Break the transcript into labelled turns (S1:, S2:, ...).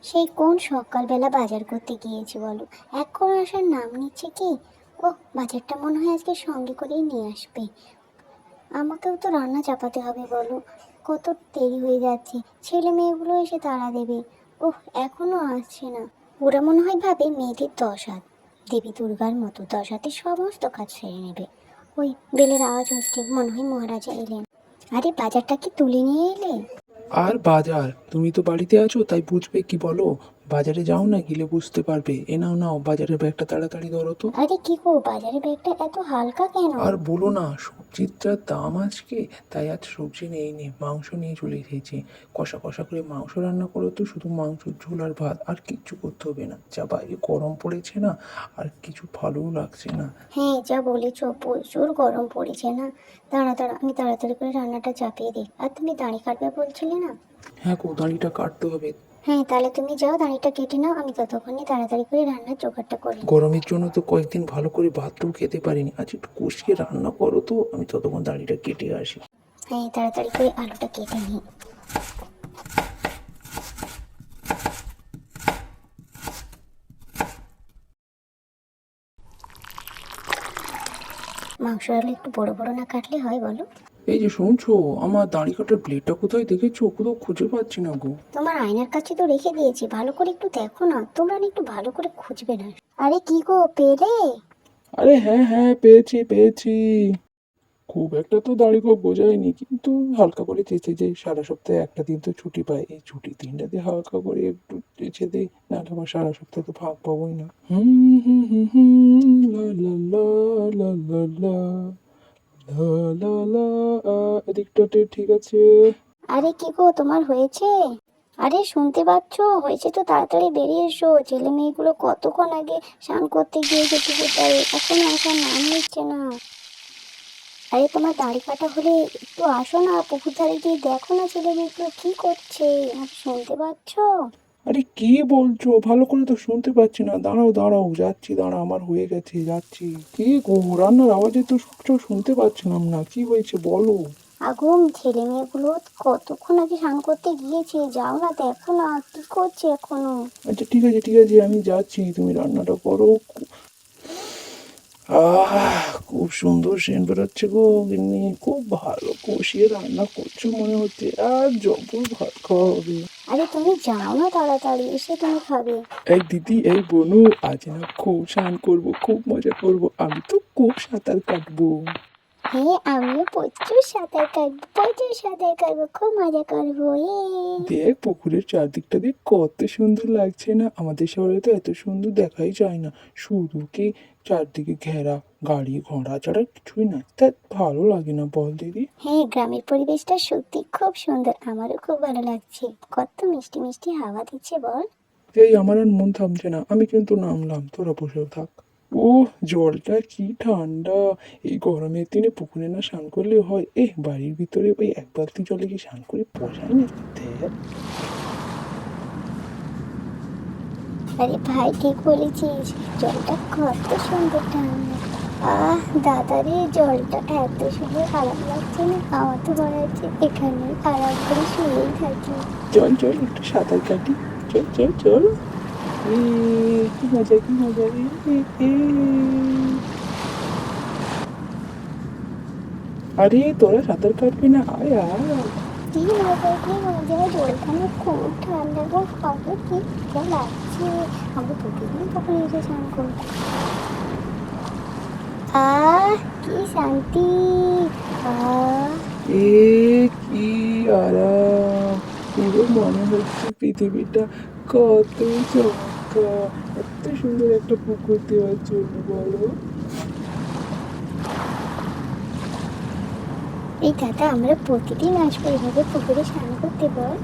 S1: সেই কোন সকালবেলা বাজার করতে গিয়েছি বলো, এখনো আসার নাম নিচ্ছে কি? ও, বাজারটা মনে হয় আজকে সঙ্গে করেই নিয়ে আসবে। আমাকেও তো রান্না চাপাতে হবে বলো, কত দেরি হয়ে যাচ্ছে। ছেলে মেয়েগুলো এসে তাড়া দেবে। ওহ, এখনো আসছে না। ওরা মনে হয় ভাবে মেয়েদের 10 হাত, দেবী দুর্গার মতো 10 হাতে সমস্ত কাজ সেরে নেবে। ওই বেলের আওয়াজ হচ্ছে, মনে হয় মহারাজা এলেন। আরে, বাজারটা কি তুলে নিয়ে এলে?
S2: আর বাজার, তুমি তো বাড়িতে আছো তাই বুঝবে কি বলো। বাজারে যাও না, গেলে বুঝতে পারবে। এ নাও নাও, বাজারের ব্যাগটা তাড়াতাড়ি ধরো তো।
S1: আরে কি গো, বাজারে ব্যাগটা এত হালকা কেন?
S2: আর বলো না, সবজির যা দাম আজকে, তাই আজ সবজি নেই, মাংস নিয়ে চলে এসেছি। কষা কষা করে মাংস রান্না করো তো, শুধু মাংস ঝোল আর ভাত, আর কিচ্ছু করতে হবে না। যা বাইরে গরম পড়েছে না, আর কিছু ভালোও লাগছে না।
S1: হ্যাঁ, যা বলেছ, প্রচুর গরম পড়েছে না। দাঁড়া দাঁড়া, আমি তাড়াতাড়ি করে রান্নাটা চাপিয়ে দিই। আর তুমি দাড়ি কাটবে বলছিলে না?
S2: হ্যাঁ, কোদালিটা কাটতে হবে।
S1: হ্যাঁ, তাহলে তুমি যাও, দাড়িটা কেটে নাও, আমি ততক্ষণে তাড়াতাড়ি করে রান্নার জোগাড়টা করি।
S2: গরমের জন্য তো কয়েকদিন ভালো করে ভাতটাও খেতে পারিনি। আজ একটু কষিয়ে রান্না করো তো, আমি ততক্ষণ দাড়িটা কেটে আসি।
S1: হ্যাঁ, তাড়াতাড়ি করে আলুটা কেটে নিই। মাংস আলু একটু বড় বড় না কাটলে হয় বলো?
S2: এই যে শুনছো, আমার দাড়ি কাটার ব্লেডটা কোথায় দেখেছো? কোথাও খুঁজে পাচ্ছি না গো।
S1: তোমার আয়নার কাছে তো রেখে দিয়েছি, ভালো করে একটু দেখো না। তোমরা না একটু ভালো করে খুঁজবে না? আরে কি গো, পেলে?
S2: আরে হ্যাঁ হ্যাঁ, পেয়েছি পেয়েছি। খুব একটা তো দাড়ি খুব বোঝায়নি, কিন্তু হালকা করে চেঁচে যাই। সারা সপ্তাহে একটা দিন তো ছুটি পাই, এই ছুটির দিনটা দিয়ে হালকা করে একটু চেঁচে দিই, নাহলে আবার সারা সপ্তাহে তো ভাগ পাবোই না। হুম হুম হুম হুম, লা লা লা, লা লা লা, লা লা লা। এদিকটাতে ঠিক আছে।
S1: আরে কি গো, তোমার হয়েছে? আরে শুনতে পাচ্ছো? হয়েছে তো তাড়াতাড়ি বেরিয়ে এসো। ছেলে মেয়েগুলো কতক্ষণ আগে স্নান করতে গিয়েছে পুকুরটায়, এখনো আসার নাম নিচ্ছে না। আরে, তোমার দাড়ি কাটা হলে একটু আসো না, পুকুর ধারে গিয়ে দেখো না ছেলে মেয়েগুলো কি করছে। আর শুনতে পাচ্ছো?
S2: আরে কি বলছো? ভালো করে তো শুনতে পাচ্ছি না। দাঁড়াও দাঁড়াও, যাচ্ছি, দাঁড়া, আমার হয়ে গেছে, যাচ্ছি। কি গো, রান্নার আওয়াজে তো সূর্য শুনতে পাচ্ছিলাম না। কি হয়েছে বলো।
S1: আগুন, ছেলে মেয়েগুলো কতক্ষণ আগে স্নান করতে গিয়েছে, যাও না দেখো না কি করছে এখনো।
S2: আচ্ছা ঠিক আছে ঠিক আছে, আমি যাচ্ছি, তুমি রান্নাটা করো। খুব সুন্দর সেন্ট বেরোচ্ছে গো গিন্নি, খুব ভালো কষিয়ে রান্না করছো মনে হচ্ছে। আর জবর ভাত খাওয়া হবে।
S1: আরে তুমি যাও না, তাড়াতাড়ি এসে তুমি খাবে।
S2: এই দিদি, এই বনু, আজ না খুব স্নান করবো, খুব মজা করব। আমি তো খুব সাঁতার কাটবো।
S1: হ্যাঁ, আমিও প্রচুর সাঁতার কাটবো, প্রচুর সাঁতার কাটবো, খুব মজা করবো।
S2: দেখ, পুকুরের চারদিকটা দেখ কত সুন্দর লাগছে না? আমাদের শহরে তো এত সুন্দর দেখাই যায় না। শুধু কি চারদিকে ঘেরা, গাড়ি ঘোড়া ছাড়া কিছুই না। তা ভালো লাগে না বল দিদি?
S1: হ্যাঁ, গ্রামের পরিবেশটা সত্যি খুব সুন্দর, আমারও খুব ভালো লাগছে। কত মিষ্টি মিষ্টি হাওয়া দিচ্ছে বল।
S2: এই আমার আর মন থামছে না, আমি কিন্তু নামলাম, তোরা বসে থাক। ও, জলটা কি ঠান্ডা! এই গরমের দিনে পুকুরে না স্নান করলে হয়? বাড়ির ভিতরে ওই এক বালতি জলে কি স্নান করে পোষায় না? ধ্যাৎ।
S1: আরে ভাই, ঠিক বলেছিস, জলটা কত সুন্দর ঠান্ডা। আহ দাদা রে, জলটা এত সুন্দর, খারাপ লাগছে না? আমার তো মনে হচ্ছে এখানে আরাম করে শুয়েই থাকি।
S2: চল চল, একটু সাঁতার কাটি। চল চল চল। এ, কি মজা কি মজা রে। এ, এ। আরে তোরা সাঁতার কাটবি না? আয় আয়।
S1: কি মজা, কি মজা, জলটা না খুব ঠান্ডা গো, কত কি মজা লাগছে। আমরা প্রতিদিন তখন এসে স্নান করবো। আহ, কি শান্তি। আহ
S2: এ, কি আরাম! পুরো মনে হচ্ছে পৃথিবীটা কত চমৎকার। এত সুন্দর একটা পুকুর দেওয়ার জন্য বলো।
S1: এই দাদা, আমরা প্রতিদিন আসবো এভাবে পুকুরে স্নান করতে বল।